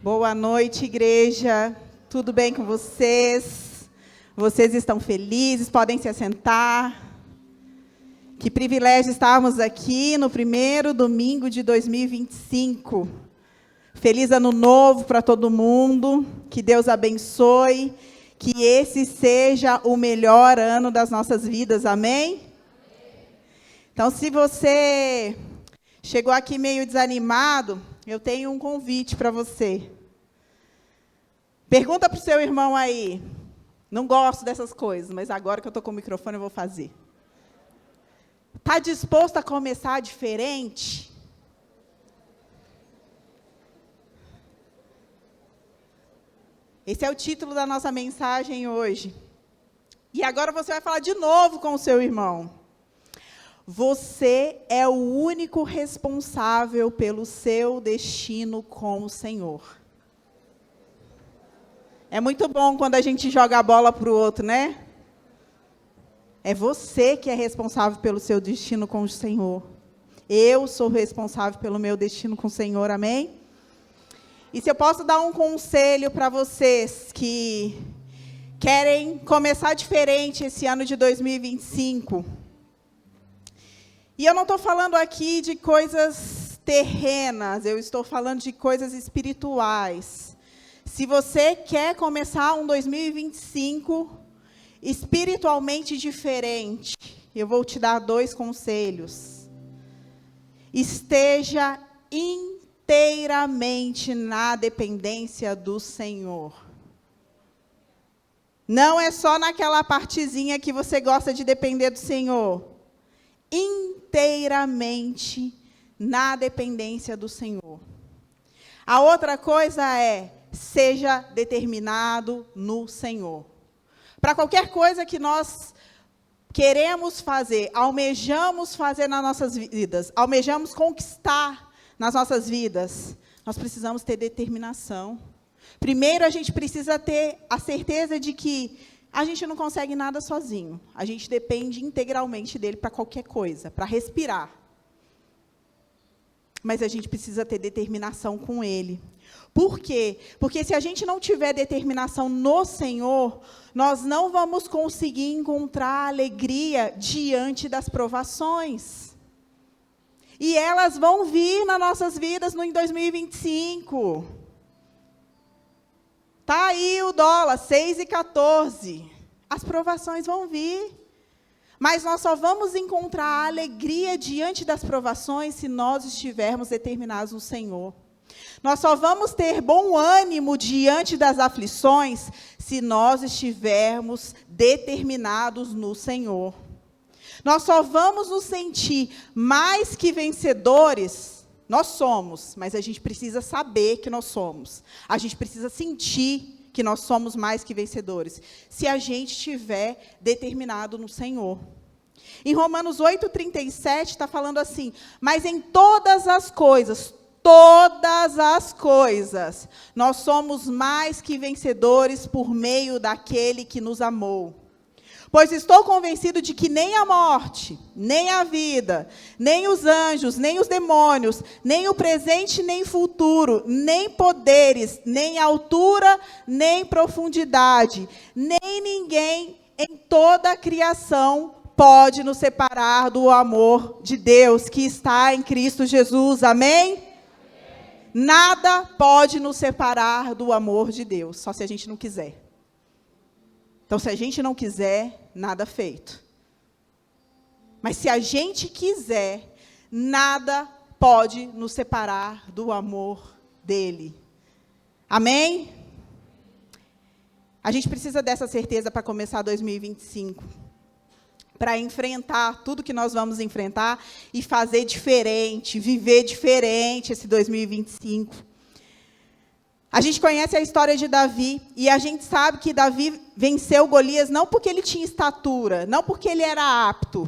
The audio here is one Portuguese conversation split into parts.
Boa noite, igreja. Tudo bem com vocês? Vocês estão felizes? Podem se assentar. Que privilégio estarmos aqui no primeiro domingo de 2025. Feliz ano novo para todo mundo. Que Deus abençoe. Que esse seja o melhor ano das nossas vidas. Amém? Então, se você chegou aqui meio desanimado, eu tenho um convite para você. Pergunta para o seu irmão aí. Não gosto dessas coisas, mas agora que eu estou com o microfone, eu vou fazer. Está disposto a começar diferente? Esse é o título da nossa mensagem hoje. E agora você vai falar de novo com o seu irmão. Você é o único responsável pelo seu destino com o Senhor. É muito bom quando a gente joga a bola para o outro, né? É você que é responsável pelo seu destino com o Senhor. Eu sou responsável pelo meu destino com o Senhor, amém? E se eu posso dar um conselho para vocês que querem começar diferente esse ano de 2025. E eu não estou falando aqui de coisas terrenas, eu estou falando de coisas espirituais. Se você quer começar um 2025 espiritualmente diferente, eu vou te dar 2 conselhos. Esteja inteiramente na dependência do Senhor. Não é só naquela partezinha que você gosta de depender do Senhor. Inteiramente na dependência do Senhor. A outra coisa é, seja determinado no Senhor. Para qualquer coisa que nós queremos fazer, almejamos fazer nas nossas vidas, almejamos conquistar nas nossas vidas, nós precisamos ter determinação. Primeiro, a gente precisa ter a certeza de que a gente não consegue nada sozinho. A gente depende integralmente dele para qualquer coisa, para respirar. Mas a gente precisa ter determinação com ele. Por quê? Porque se a gente não tiver determinação no Senhor, nós não vamos conseguir encontrar alegria diante das provações. E elas vão vir nas nossas vidas em 2025. Está aí o dólar, 6,14. As provações vão vir. Mas nós só vamos encontrar alegria diante das provações se nós estivermos determinados no Senhor. Nós só vamos ter bom ânimo diante das aflições se nós estivermos determinados no Senhor. Nós só vamos nos sentir mais que vencedores. Nós somos, mas a gente precisa saber que nós somos. A gente precisa sentir que nós somos mais que vencedores, se a gente estiver determinado no Senhor. Em Romanos 8,37 está falando assim, mas em todas as coisas, nós somos mais que vencedores por meio daquele que nos amou. Pois estou convencido de que nem a morte, nem a vida, nem os anjos, nem os demônios, nem o presente, nem o futuro, nem poderes, nem altura, nem profundidade, nem ninguém em toda a criação pode nos separar do amor de Deus que está em Cristo Jesus. Amém? Nada pode nos separar do amor de Deus, só se a gente não quiser. Então, se a gente não quiser, nada feito. Mas se a gente quiser, nada pode nos separar do amor dele. Amém? A gente precisa dessa certeza para começar 2025. Para enfrentar tudo que nós vamos enfrentar e fazer diferente, viver diferente esse 2025. A gente conhece a história de Davi, e a gente sabe que Davi venceu Golias não porque ele tinha estatura, não porque ele era apto,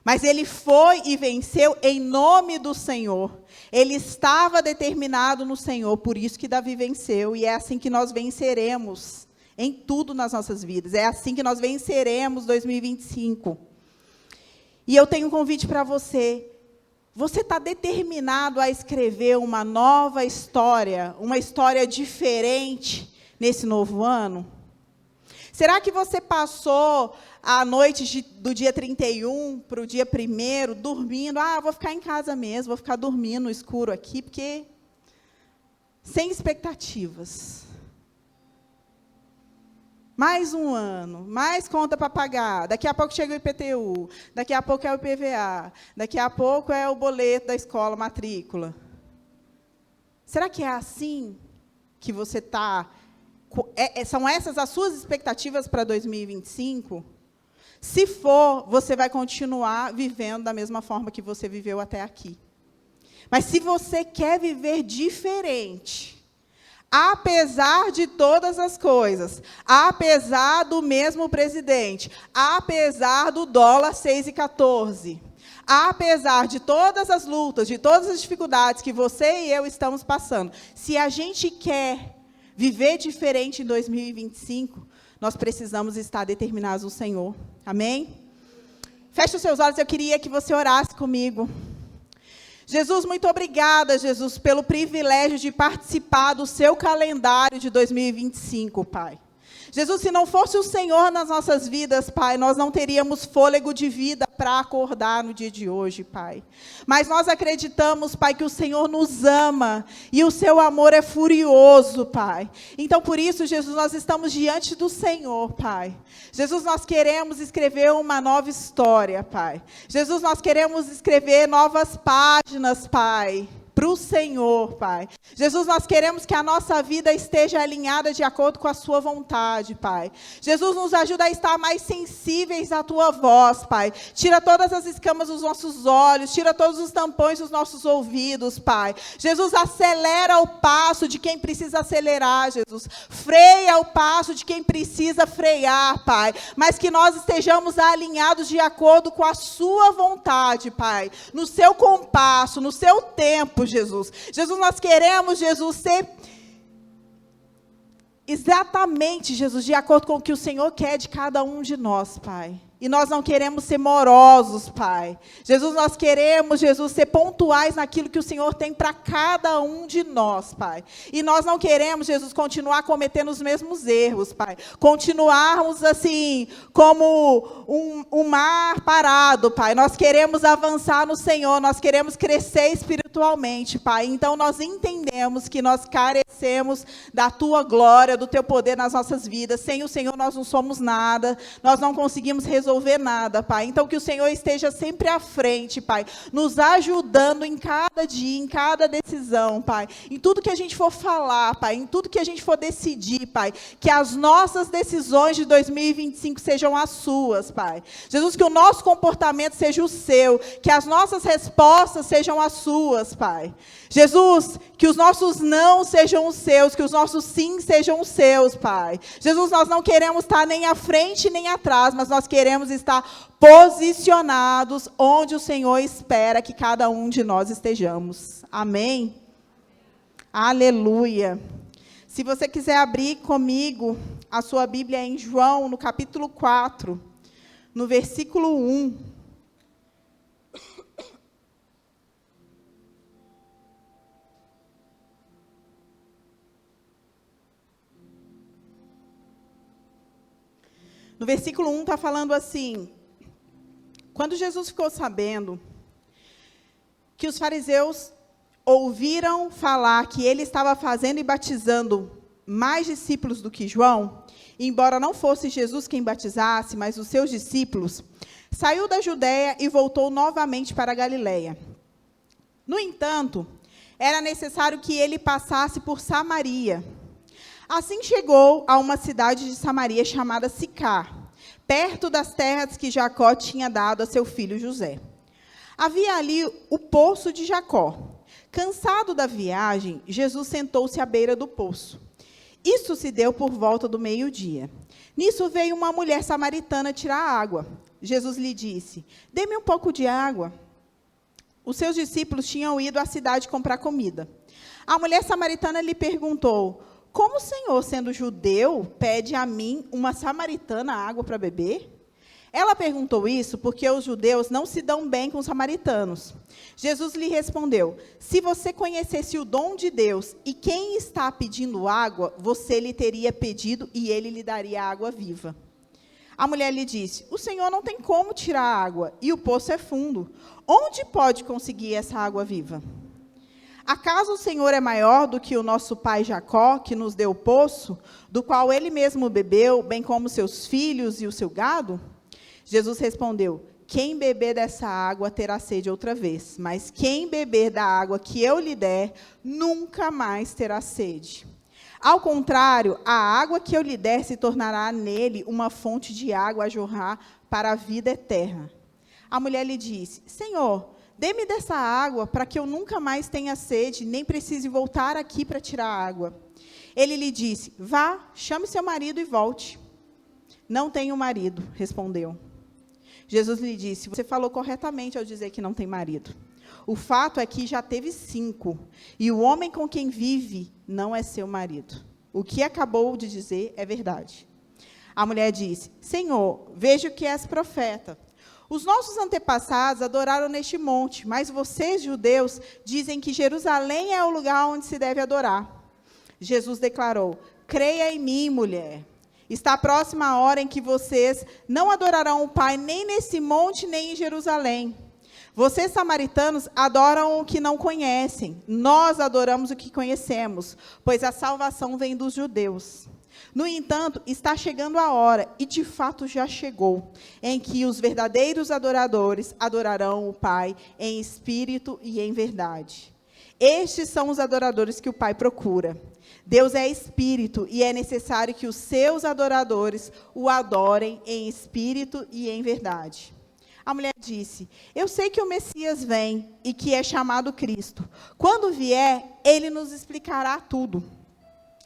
mas ele foi e venceu em nome do Senhor. Ele estava determinado no Senhor, por isso que Davi venceu, e é assim que nós venceremos em tudo nas nossas vidas. É assim que nós venceremos 2025. E eu tenho um convite para você. Você está determinado a escrever uma nova história, uma história diferente nesse novo ano? Será que você passou a noite do dia 31 para o dia 1º dormindo? Vou ficar em casa mesmo, vou ficar dormindo no escuro aqui, porque sem expectativas. Mais um ano, mais conta para pagar, daqui a pouco chega o IPTU, daqui a pouco é o IPVA, daqui a pouco é o boleto da escola, matrícula. Será que é assim que você está? São essas as suas expectativas para 2025? Se for, você vai continuar vivendo da mesma forma que você viveu até aqui. Mas se você quer viver diferente, apesar de todas as coisas, apesar do mesmo presidente, apesar do dólar 6,14, apesar de todas as lutas, de todas as dificuldades que você e eu estamos passando, se a gente quer viver diferente em 2025, nós precisamos estar determinados no Senhor. Amém? Feche os seus olhos, eu queria que você orasse comigo. Jesus, muito obrigada, Jesus, pelo privilégio de participar do seu calendário de 2025, Pai. Jesus, se não fosse o Senhor nas nossas vidas, Pai, nós não teríamos fôlego de vida para acordar no dia de hoje, Pai. Mas nós acreditamos, Pai, que o Senhor nos ama e o seu amor é furioso, Pai. Então, por isso, Jesus, nós estamos diante do Senhor, Pai. Jesus, nós queremos escrever uma nova história, Pai. Jesus, nós queremos escrever novas páginas, Pai, para o Senhor, Pai. Jesus, nós queremos que a nossa vida esteja alinhada de acordo com a sua vontade, Pai. Jesus, nos ajuda a estar mais sensíveis à tua voz, Pai. Tira todas as escamas dos nossos olhos, tira todos os tampões dos nossos ouvidos, Pai. Jesus, acelera o passo de quem precisa acelerar, Jesus. Freia o passo de quem precisa frear, Pai. Mas que nós estejamos alinhados de acordo com a sua vontade, Pai. No seu compasso, no seu tempo, Jesus. Jesus, nós queremos, Jesus, ser exatamente, Jesus, de acordo com o que o Senhor quer de cada um de nós, Pai. E nós não queremos ser morosos, Pai. Jesus, nós queremos, Jesus, ser pontuais naquilo que o Senhor tem para cada um de nós, Pai. E nós não queremos, Jesus, continuar cometendo os mesmos erros, Pai. Continuarmos assim, como um mar parado, Pai. Nós queremos avançar no Senhor, nós queremos crescer espiritualmente, Pai. Então, nós entendemos que nós carecemos da Tua glória, do Teu poder nas nossas vidas. Sem o Senhor, nós não somos nada, nós não conseguimos resolver nada, Pai. Então, que o Senhor esteja sempre à frente, Pai, nos ajudando em cada dia, em cada decisão, Pai, em tudo que a gente for falar, Pai, em tudo que a gente for decidir, Pai, que as nossas decisões de 2025 sejam as suas, Pai. Jesus, que o nosso comportamento seja o seu, que as nossas respostas sejam as suas, Pai. Jesus, que os nossos não sejam os seus, que os nossos sim sejam os seus, Pai. Jesus, nós não queremos estar nem à frente nem atrás, mas nós queremos estar posicionados onde o Senhor espera que cada um de nós estejamos. Amém? Aleluia. Se você quiser abrir comigo a sua Bíblia em João, no capítulo 4, no versículo 1. No versículo 1 está falando assim: quando Jesus ficou sabendo que os fariseus ouviram falar que ele estava fazendo e batizando mais discípulos do que João, embora não fosse Jesus quem batizasse, mas os seus discípulos, saiu da Judéia e voltou novamente para a Galiléia. No entanto, era necessário que ele passasse por Samaria. Assim chegou a uma cidade de Samaria chamada Sicar, perto das terras que Jacó tinha dado a seu filho José. Havia ali o poço de Jacó. Cansado da viagem, Jesus sentou-se à beira do poço. Isso se deu por volta do meio-dia. Nisso veio uma mulher samaritana tirar água. Jesus lhe disse: "Dê-me um pouco de água." Os seus discípulos tinham ido à cidade comprar comida. A mulher samaritana lhe perguntou: "Como o Senhor, sendo judeu, pede a mim, uma samaritana, água para beber?" Ela perguntou isso porque os judeus não se dão bem com os samaritanos. Jesus lhe respondeu: se você conhecesse o dom de Deus e quem está pedindo água, você lhe teria pedido e ele lhe daria água viva. A mulher lhe disse: o Senhor não tem como tirar água e o poço é fundo. Onde pode conseguir essa água viva? Acaso o Senhor é maior do que o nosso pai Jacó, que nos deu o poço, do qual ele mesmo bebeu, bem como seus filhos e o seu gado? Jesus respondeu: quem beber dessa água terá sede outra vez, mas quem beber da água que eu lhe der, nunca mais terá sede. Ao contrário, a água que eu lhe der se tornará nele uma fonte de água a jorrar para a vida eterna. A mulher lhe disse: Senhor, dê-me dessa água para que eu nunca mais tenha sede, nem precise voltar aqui para tirar água. Ele lhe disse: vá, chame seu marido e volte. Não tenho marido, respondeu. Jesus lhe disse: você falou corretamente ao dizer que não tem marido. O fato é que já teve 5, e o homem com quem vive não é seu marido. O que acabou de dizer é verdade. A mulher disse: Senhor, vejo que és profeta. Os nossos antepassados adoraram neste monte, mas vocês, judeus, dizem que Jerusalém é o lugar onde se deve adorar. Jesus declarou: creia em mim, mulher. Está próxima a hora em que vocês não adorarão o Pai nem nesse monte, nem em Jerusalém. Vocês, samaritanos, adoram o que não conhecem. Nós adoramos o que conhecemos, pois a salvação vem dos judeus. No entanto, está chegando a hora, e de fato já chegou, em que os verdadeiros adoradores adorarão o Pai em espírito e em verdade. Estes são os adoradores que o Pai procura. Deus é espírito e é necessário que os seus adoradores o adorem em espírito e em verdade. A mulher disse: eu sei que o Messias vem e que é chamado Cristo. Quando vier, ele nos explicará tudo.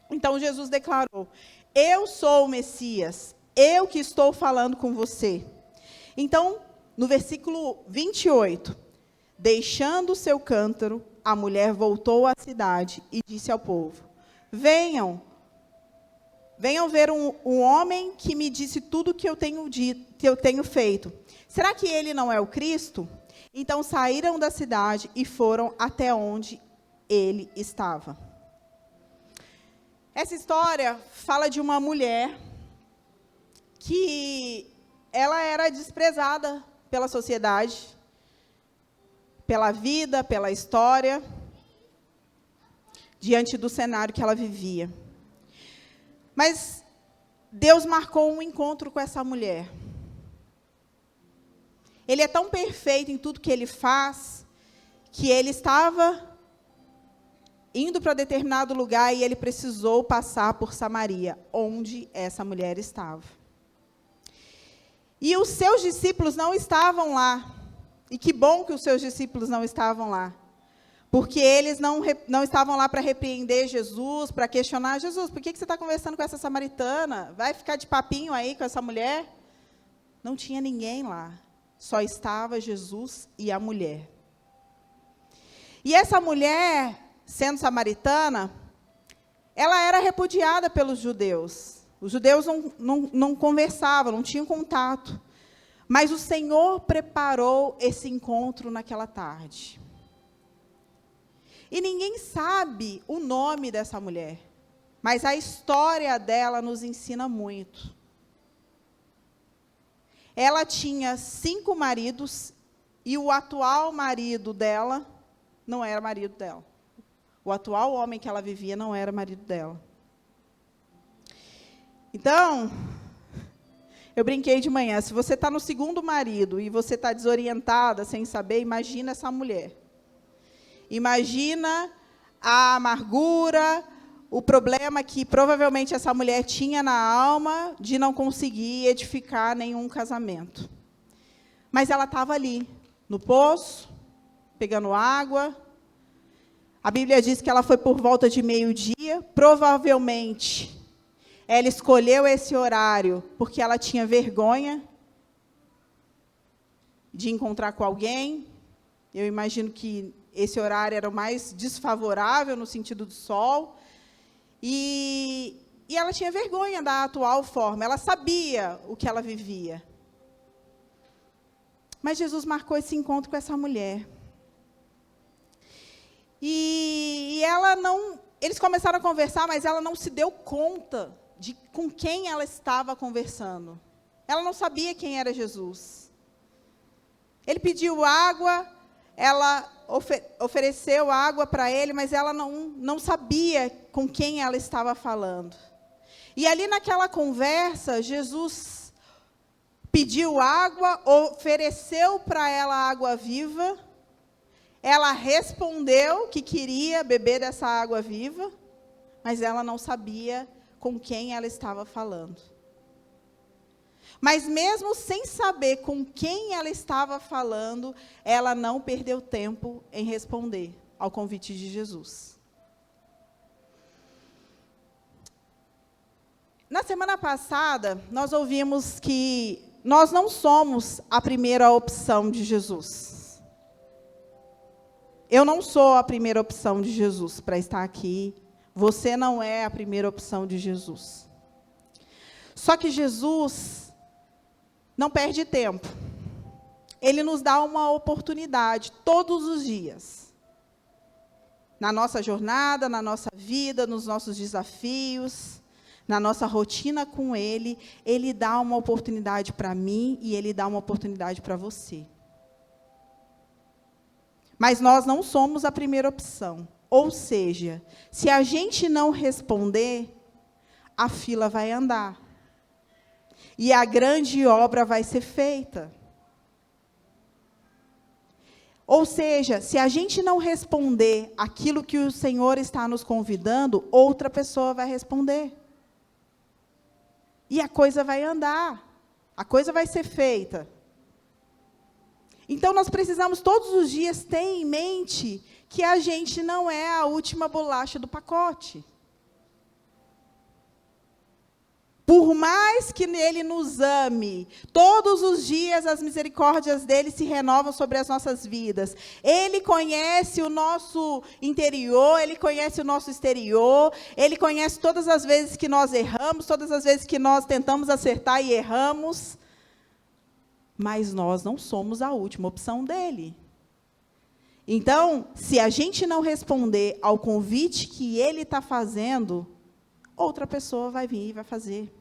Então Jesus declarou: eu sou o Messias, eu que estou falando com você. Então, no versículo 28, deixando o seu cântaro, a mulher voltou à cidade e disse ao povo: venham ver um homem que me disse tudo que eu tenho dito, que eu tenho feito. Será que ele não é o Cristo? Então saíram da cidade e foram até onde ele estava. Essa história fala de uma mulher que ela era desprezada pela sociedade, pela vida, pela história, diante do cenário que ela vivia. Mas Deus marcou um encontro com essa mulher. Ele é tão perfeito em tudo que ele faz, que ele estava indo para determinado lugar e ele precisou passar por Samaria, onde essa mulher estava. E os seus discípulos não estavam lá. E que bom que os seus discípulos não estavam lá. Porque eles não estavam lá para repreender Jesus, para questionar: Jesus, por que você está conversando com essa samaritana? Vai ficar de papinho aí com essa mulher? Não tinha ninguém lá. Só estava Jesus e a mulher. E essa mulher, sendo samaritana, ela era repudiada pelos judeus. Os judeus não conversavam, não tinham contato. Mas o Senhor preparou esse encontro naquela tarde. E ninguém sabe o nome dessa mulher, mas a história dela nos ensina muito. Ela tinha 5 maridos e o atual marido dela não era marido dela. O atual homem que ela vivia não era marido dela. Então, eu brinquei de manhã: se você está no 2º marido e você está desorientada, sem saber, imagina essa mulher. Imagina a amargura, o problema que provavelmente essa mulher tinha na alma de não conseguir edificar nenhum casamento. Mas ela estava ali, no poço, pegando água. A Bíblia diz que ela foi por volta de meio-dia. Provavelmente, ela escolheu esse horário porque ela tinha vergonha de encontrar com alguém. Eu imagino que esse horário era o mais desfavorável no sentido do sol. E ela tinha vergonha da atual forma. Ela sabia o que ela vivia. Mas Jesus marcou esse encontro com essa mulher. E ela não... Eles começaram a conversar, mas ela não se deu conta de com quem ela estava conversando. Ela não sabia quem era Jesus. Ele pediu água, ela ofereceu água para ele, mas ela não sabia com quem ela estava falando. E ali naquela conversa, Jesus pediu água, ofereceu para ela água viva. Ela respondeu que queria beber dessa água viva, mas ela não sabia com quem ela estava falando. Mas mesmo sem saber com quem ela estava falando, ela não perdeu tempo em responder ao convite de Jesus. Na semana passada, nós ouvimos que nós não somos a primeira opção de Jesus. Eu não sou a primeira opção de Jesus para estar aqui. Você não é a primeira opção de Jesus. Só que Jesus não perde tempo. Ele nos dá uma oportunidade todos os dias. Na nossa jornada, na nossa vida, nos nossos desafios, na nossa rotina com Ele, Ele dá uma oportunidade para mim e Ele dá uma oportunidade para você. Mas nós não somos a primeira opção. Ou seja, se a gente não responder, a fila vai andar. E a grande obra vai ser feita. Ou seja, se a gente não responder aquilo que o Senhor está nos convidando, outra pessoa vai responder. E a coisa vai andar. A coisa vai ser feita. Então, nós precisamos todos os dias ter em mente que a gente não é a última bolacha do pacote. Por mais que Ele nos ame, todos os dias as misericórdias dEle se renovam sobre as nossas vidas. Ele conhece o nosso interior, Ele conhece o nosso exterior, Ele conhece todas as vezes que nós erramos, todas as vezes que nós tentamos acertar e erramos. Mas nós não somos a última opção dEle. Então, se a gente não responder ao convite que Ele está fazendo, outra pessoa vai vir e vai fazer.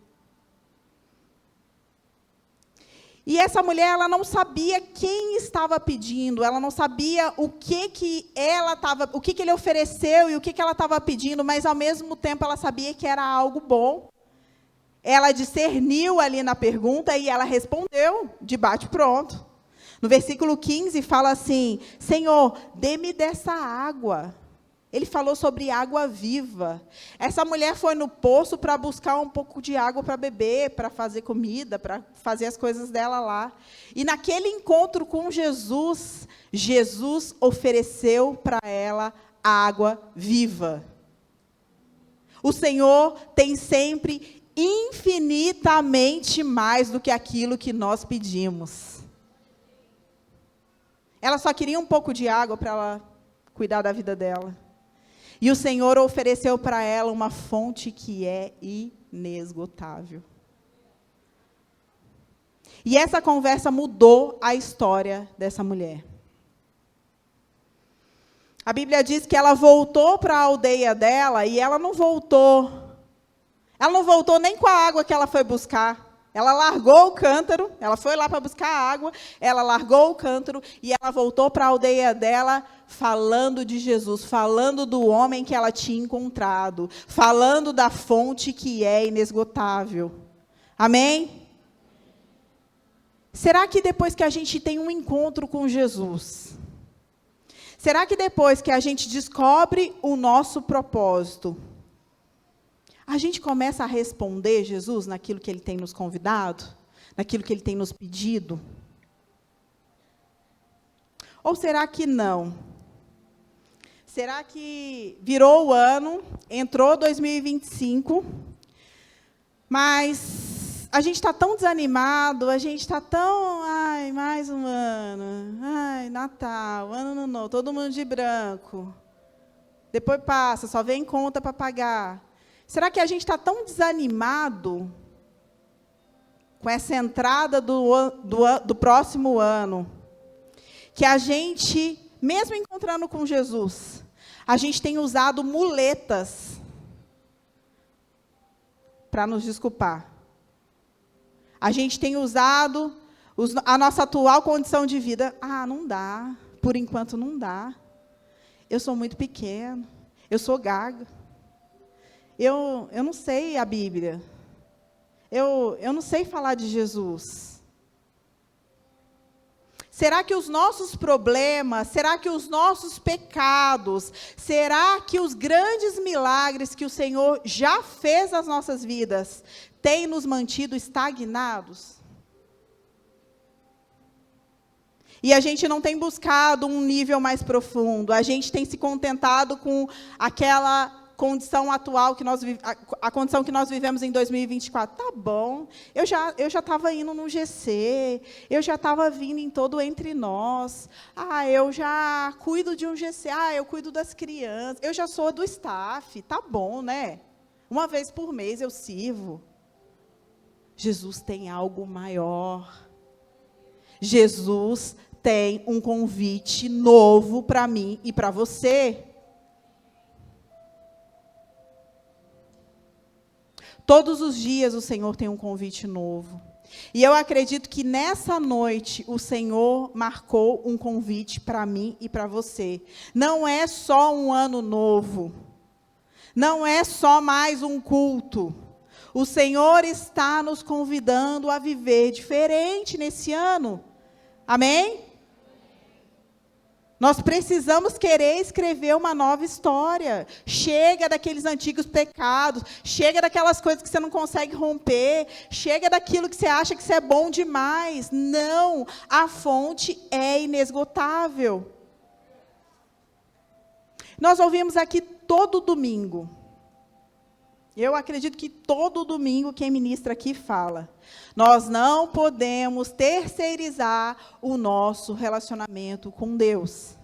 E essa mulher, ela não sabia quem estava pedindo, ela não sabia o que ele ofereceu e o que ela estava pedindo, mas, ao mesmo tempo, ela sabia que era algo bom. Ela discerniu ali na pergunta e ela respondeu de bate-pronto. No versículo 15, fala assim: Senhor, dê-me dessa água. Ele falou sobre água viva. Essa mulher foi no poço para buscar um pouco de água para beber, para fazer comida, para fazer as coisas dela lá. E naquele encontro com Jesus, Jesus ofereceu para ela água viva. O Senhor tem sempre infinitamente mais do que aquilo que nós pedimos. Ela só queria um pouco de água para ela cuidar da vida dela. E o Senhor ofereceu para ela uma fonte que é inesgotável. E essa conversa mudou a história dessa mulher. A Bíblia diz que ela voltou para a aldeia dela e ela não voltou nem com a água que ela foi buscar. Ela largou o cântaro, ela foi lá para buscar a água, ela largou o cântaro e ela voltou para a aldeia dela falando de Jesus, falando do homem que ela tinha encontrado, falando da fonte que é inesgotável. Amém? Será que depois que a gente tem um encontro com Jesus, será que depois que a gente descobre o nosso propósito, a gente começa a responder Jesus naquilo que Ele tem nos convidado? Naquilo que Ele tem nos pedido? Ou será que não? Será que virou o ano, entrou 2025, mas a gente está tão desanimado, a gente está tão... Ai, mais um ano. Ai, Natal, ano novo, todo mundo de branco. Depois passa, só vem conta para pagar. Será que a gente está tão desanimado com essa entrada do próximo ano, que a gente, mesmo encontrando com Jesus, a gente tem usado muletas para nos desculpar. A gente tem usado a nossa atual condição de vida. Ah, não dá. Por enquanto não dá. Eu sou muito pequeno. Eu sou gaga. Eu não sei a Bíblia. Eu não sei falar de Jesus. Será que os nossos problemas, será que os nossos pecados, será que os grandes milagres que o Senhor já fez nas nossas vidas têm nos mantido estagnados? E a gente não tem buscado um nível mais profundo, a gente tem se contentado com aquela condição atual, a condição que nós vivemos em 2024. Tá bom, eu já estava indo no GC, eu já estava vindo em todo Entre Nós, eu já cuido de um GC, eu cuido das crianças, eu já sou do staff, tá bom, né? Uma vez por mês eu sirvo. Jesus tem algo maior. Jesus tem um convite novo para mim e para você. Todos os dias o Senhor tem um convite novo. E eu acredito que nessa noite o Senhor marcou um convite para mim e para você. Não é só um ano novo. Não é só mais um culto. O Senhor está nos convidando a viver diferente nesse ano. Amém? Nós precisamos querer escrever uma nova história. Chega daqueles antigos pecados, chega daquelas coisas que você não consegue romper, chega daquilo que você acha que você é bom demais. Não, a fonte é inesgotável. Nós ouvimos aqui todo domingo. Eu acredito que todo domingo quem ministra aqui fala. Nós não podemos terceirizar o nosso relacionamento com Deus.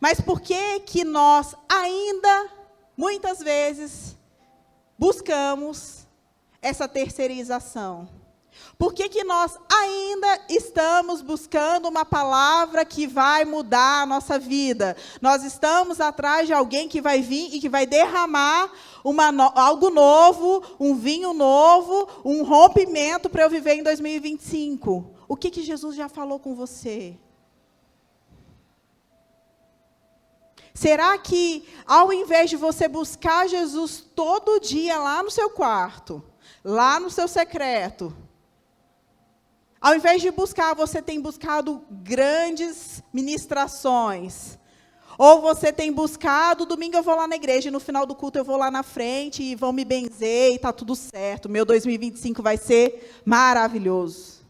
Mas por que nós ainda, muitas vezes, buscamos essa terceirização? Por que nós ainda estamos buscando uma palavra que vai mudar a nossa vida? Nós estamos atrás de alguém que vai vir e que vai derramar algo novo, um vinho novo, um rompimento para eu viver em 2025. O que Jesus já falou com você? Será que, ao invés de você buscar Jesus todo dia lá no seu quarto, lá no seu secreto, ao invés de buscar, você tem buscado grandes ministrações? Ou você tem buscado, domingo eu vou lá na igreja, e no final do culto eu vou lá na frente, e vão me benzer, e está tudo certo. Meu 2025 vai ser maravilhoso.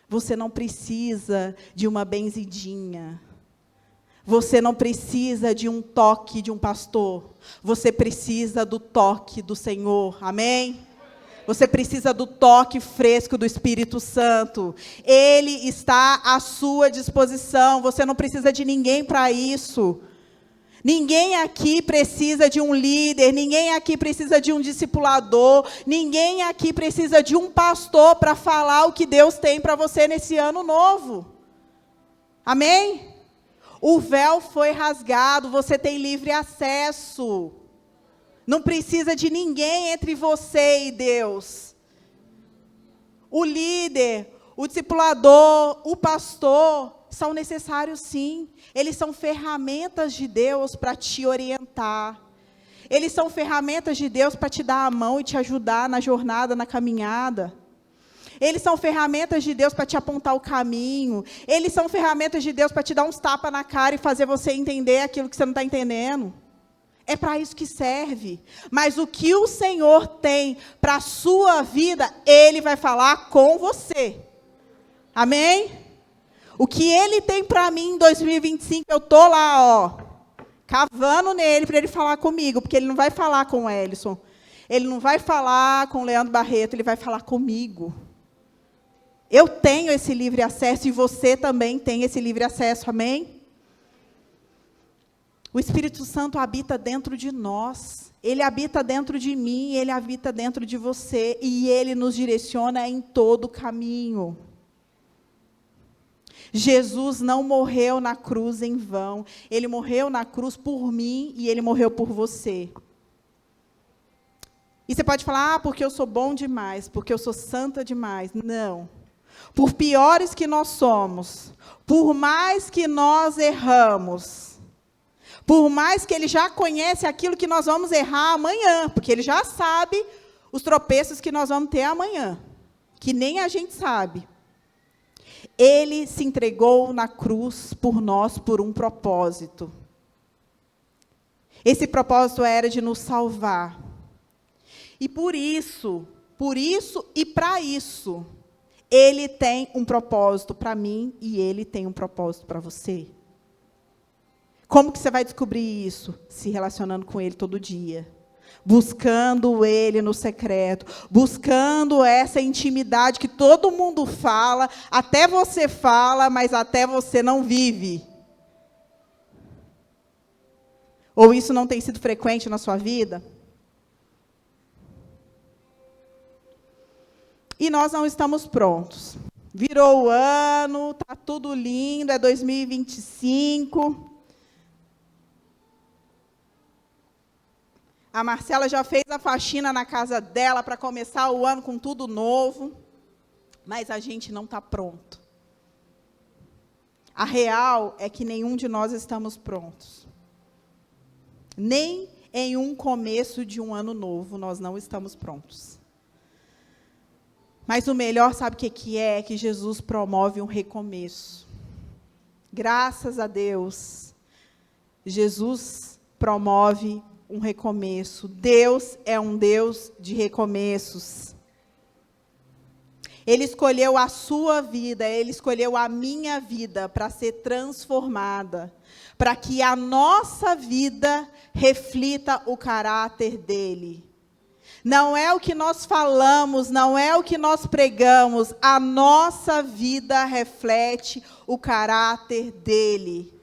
Você não precisa de uma benzidinha. Você não precisa de um toque de um pastor. Você precisa do toque do Senhor. Amém? Você precisa do toque fresco do Espírito Santo. Ele está à sua disposição. Você não precisa de ninguém para isso. Ninguém aqui precisa de um líder. Ninguém aqui precisa de um discipulador. Ninguém aqui precisa de um pastor para falar o que Deus tem para você nesse ano novo. Amém? O véu foi rasgado. Você tem livre acesso. Não precisa de ninguém entre você e Deus. O líder, o discipulador, o pastor, são necessários sim. Eles são ferramentas de Deus para te orientar. Eles são ferramentas de Deus para te dar a mão e te ajudar na jornada, na caminhada. Eles são ferramentas de Deus para te apontar o caminho. Eles são ferramentas de Deus para te dar uns tapas na cara e fazer você entender aquilo que você não está entendendo. É para isso que serve. Mas o que o Senhor tem para a sua vida, Ele vai falar com você. Amém? O que Ele tem para mim em 2025, eu estou lá, cavando nele para Ele falar comigo. Porque Ele não vai falar com o Ellison. Ele não vai falar com o Leandro Barreto, Ele vai falar comigo. Eu tenho esse livre acesso e você também tem esse livre acesso. Amém? O Espírito Santo habita dentro de nós. Ele habita dentro de mim, Ele habita dentro de você. E Ele nos direciona em todo o caminho. Jesus não morreu na cruz em vão. Ele morreu na cruz por mim e ele morreu por você. E você pode falar, porque eu sou bom demais, porque eu sou santa demais. Não. Por piores que nós somos, por mais que nós erramos, por mais que ele já conhece aquilo que nós vamos errar amanhã, porque ele já sabe os tropeços que nós vamos ter amanhã, que nem a gente sabe. Ele se entregou na cruz por nós, por um propósito. Esse propósito era de nos salvar. E por isso e para isso, ele tem um propósito para mim e ele tem um propósito para você. Como que você vai descobrir isso? Se relacionando com ele todo dia. Buscando ele no secreto. Buscando essa intimidade que todo mundo fala, até você fala, mas até você não vive. Ou isso não tem sido frequente na sua vida? E nós não estamos prontos. Virou o ano, está tudo lindo, é 2025. A Marcela já fez a faxina na casa dela para começar o ano com tudo novo. Mas a gente não está pronto. A real é que nenhum de nós estamos prontos. Nem em um começo de um ano novo nós não estamos prontos. Mas o melhor, sabe o que é? É que Jesus promove um recomeço. Graças a Deus, Jesus promove um recomeço. Deus é um Deus de recomeços. Ele escolheu a sua vida, Ele escolheu a minha vida para ser transformada, para que a nossa vida reflita o caráter dEle. Não é o que nós falamos, não é o que nós pregamos, a nossa vida reflete o caráter dEle.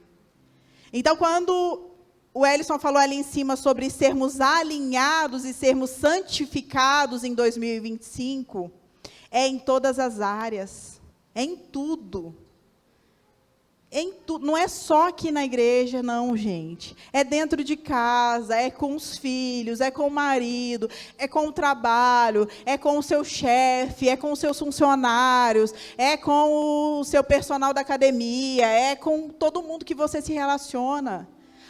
Então, quando o Ellison falou ali em cima sobre sermos alinhados e sermos santificados em 2025, é em todas as áreas, é em tudo. Não é só aqui na igreja, não, gente. É dentro de casa, é com os filhos, é com o marido, é com o trabalho, é com o seu chefe, é com os seus funcionários, é com o seu personal da academia, é com todo mundo que você se relaciona.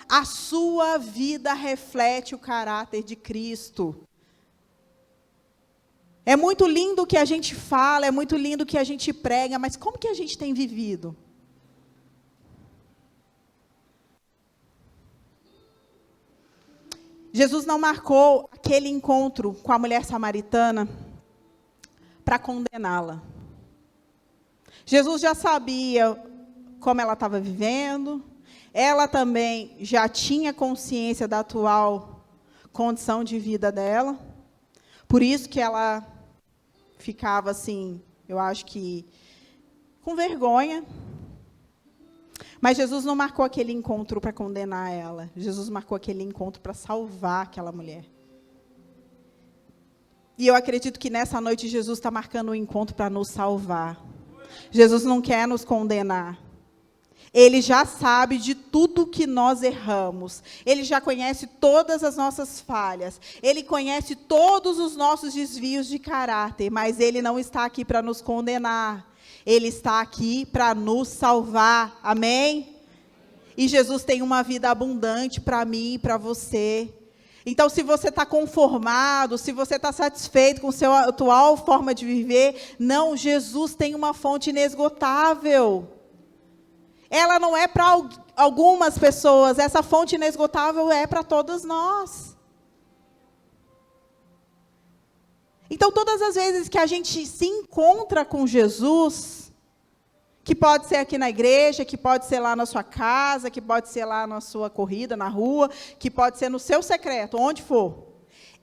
A sua vida reflete o caráter de Cristo. É muito lindo o que a gente fala, é muito lindo o que a gente prega, mas como que a gente tem vivido? Jesus não marcou aquele encontro com a mulher samaritana para condená-la. Jesus já sabia como ela estava vivendo, ela também já tinha consciência da atual condição de vida dela, por isso que ela ficava assim, eu acho que com vergonha. Mas Jesus não marcou aquele encontro para condenar ela. Jesus marcou aquele encontro para salvar aquela mulher. E eu acredito que nessa noite Jesus está marcando um encontro para nos salvar. Jesus não quer nos condenar. Ele já sabe de tudo que nós erramos. Ele já conhece todas as nossas falhas. Ele conhece todos os nossos desvios de caráter. Mas Ele não está aqui para nos condenar. Ele está aqui para nos salvar. Amém? E Jesus tem uma vida abundante para mim e para você. Então, se você está conformado, se você está satisfeito com a sua atual forma de viver, não, Jesus tem uma fonte inesgotável. Ela não é para algumas pessoas, essa fonte inesgotável é para todos nós. Então, todas as vezes que a gente se encontra com Jesus, que pode ser aqui na igreja, que pode ser lá na sua casa, que pode ser lá na sua corrida, na rua, que pode ser no seu secreto, onde for.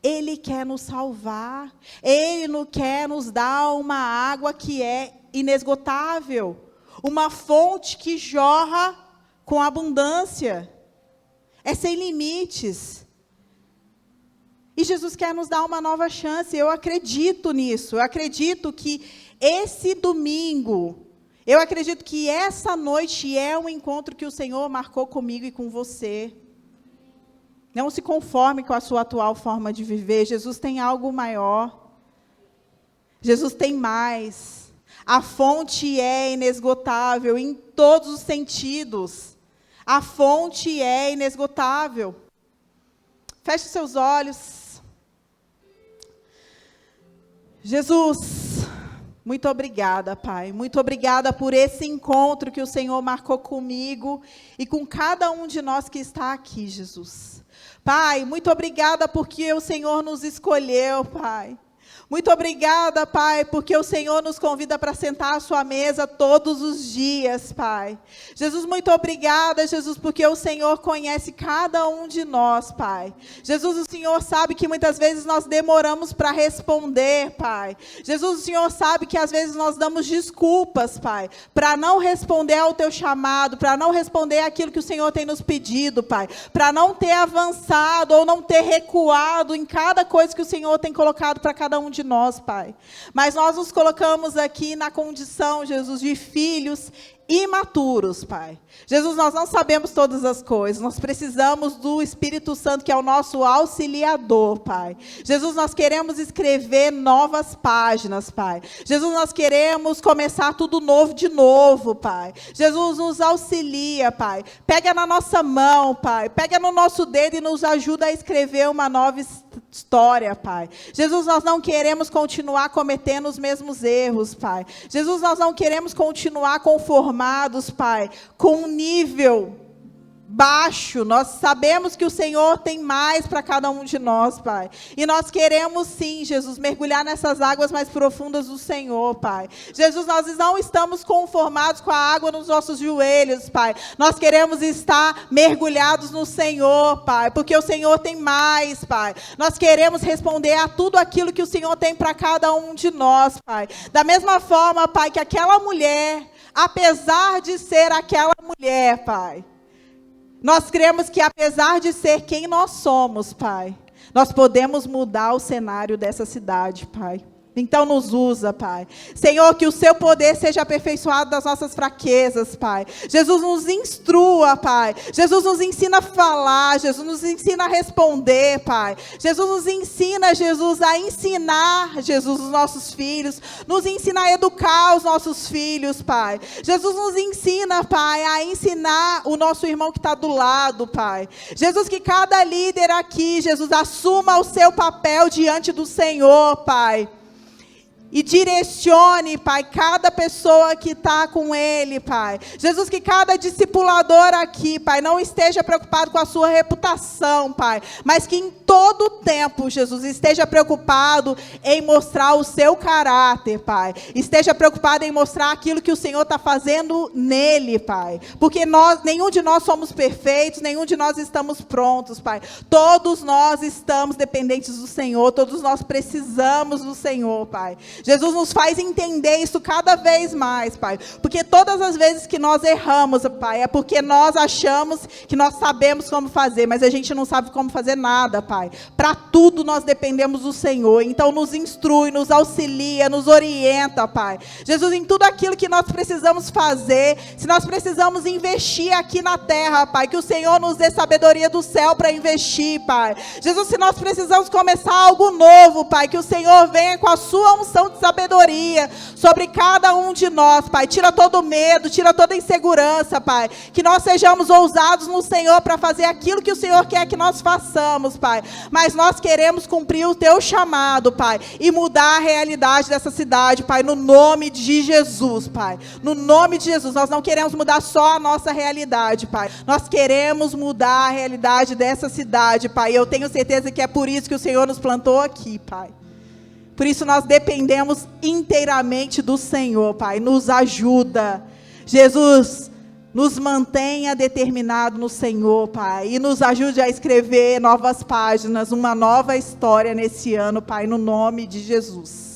Ele quer nos salvar. Ele não quer nos dar uma água que é inesgotável. Uma fonte que jorra com abundância. É sem limites. E Jesus quer nos dar uma nova chance. Eu acredito nisso. Eu acredito que esse domingo Eu acredito que essa noite é um encontro que o Senhor marcou comigo e com você. Não se conforme com a sua atual forma de viver. Jesus tem algo maior. Jesus tem mais. A fonte é inesgotável em todos os sentidos. A fonte é inesgotável. Feche seus olhos. Jesus, muito obrigada, Pai. Muito obrigada por esse encontro que o Senhor marcou comigo e com cada um de nós que está aqui, Jesus. Pai, muito obrigada porque o Senhor nos escolheu, Pai. Muito obrigada, Pai, porque o Senhor nos convida para sentar à sua mesa todos os dias, Pai. Jesus, muito obrigada, Jesus, porque o Senhor conhece cada um de nós, Pai. Jesus, o Senhor sabe que muitas vezes nós demoramos para responder, Pai. Jesus, o Senhor sabe que às vezes nós damos desculpas, Pai, para não responder ao teu chamado, para não responder aquilo que o Senhor tem nos pedido, Pai, para não ter avançado ou não ter recuado em cada coisa que o Senhor tem colocado para cada um de nós, Pai. Mas nós nos colocamos aqui na condição, Jesus, de filhos imaturos, Pai. Jesus, nós não sabemos todas as coisas, nós precisamos do Espírito Santo, que é o nosso auxiliador, Pai. Jesus, nós queremos escrever novas páginas, Pai. Jesus, nós queremos começar tudo novo de novo, Pai. Jesus, nos auxilia, Pai. Pega na nossa mão, Pai. Pega no nosso dedo e nos ajuda a escrever uma nova história, Pai. Jesus, nós não queremos continuar cometendo os mesmos erros, Pai. Jesus, nós não queremos continuar conformados, Pai, com um nível baixo. Nós sabemos que o Senhor tem mais para cada um de nós, Pai. E nós queremos sim, Jesus, mergulhar nessas águas mais profundas do Senhor, Pai. Jesus, nós não estamos conformados com a água nos nossos joelhos, Pai. Nós queremos estar mergulhados no Senhor, Pai, porque o Senhor tem mais, Pai. Nós queremos responder a tudo aquilo que o Senhor tem para cada um de nós, Pai. Da mesma forma, Pai, que aquela mulher, apesar de ser aquela mulher, Pai, nós cremos que apesar de ser quem nós somos, Pai, nós podemos mudar o cenário dessa cidade, Pai. Então nos usa, Pai. Senhor, que o seu poder seja aperfeiçoado das nossas fraquezas, Pai. Jesus, nos instrua, Pai. Jesus, nos ensina a falar. Jesus, nos ensina a responder, Pai. Jesus, nos ensina, Jesus, a ensinar, Jesus, os nossos filhos. Nos ensina a educar os nossos filhos, Pai. Jesus, nos ensina, Pai, a ensinar o nosso irmão que está do lado, Pai. Jesus, que cada líder aqui, Jesus, assuma o seu papel diante do Senhor, Pai. E direcione, Pai, cada pessoa que está com Ele, Pai. Jesus, que cada discipulador aqui, Pai, não esteja preocupado com a sua reputação, Pai. Mas que em todo o tempo, Jesus, esteja preocupado em mostrar o seu caráter, Pai. Esteja preocupado em mostrar aquilo que o Senhor está fazendo nele, Pai. Porque nenhum de nós somos perfeitos, nenhum de nós estamos prontos, Pai. Todos nós estamos dependentes do Senhor, todos nós precisamos do Senhor, Pai. Jesus, nos faz entender isso cada vez mais, Pai. Porque todas as vezes que nós erramos, Pai, é porque nós achamos que nós sabemos como fazer, mas a gente não sabe como fazer nada, Pai. Para tudo nós dependemos do Senhor. Então nos instrui, nos auxilia, nos orienta, Pai. Jesus, em tudo aquilo que nós precisamos fazer, se nós precisamos investir aqui na terra, Pai, que o Senhor nos dê sabedoria do céu para investir, Pai. Jesus, se nós precisamos começar algo novo, Pai, que o Senhor venha com a sua unção de sabedoria sobre cada um de nós, Pai. Tira todo medo, tira toda insegurança, Pai. Que nós sejamos ousados no Senhor para fazer aquilo que o Senhor quer que nós façamos, Pai. Mas nós queremos cumprir o teu chamado, Pai, e mudar a realidade dessa cidade, Pai, no nome de Jesus, Pai. No nome de Jesus. Nós não queremos mudar só a nossa realidade, Pai. Nós queremos mudar a realidade dessa cidade, Pai. E eu tenho certeza que é por isso que o Senhor nos plantou aqui, Pai. Por isso nós dependemos inteiramente do Senhor, Pai. Nos ajuda. Jesus, nos mantenha determinado no Senhor, Pai. E nos ajude a escrever novas páginas, uma nova história nesse ano, Pai, no nome de Jesus.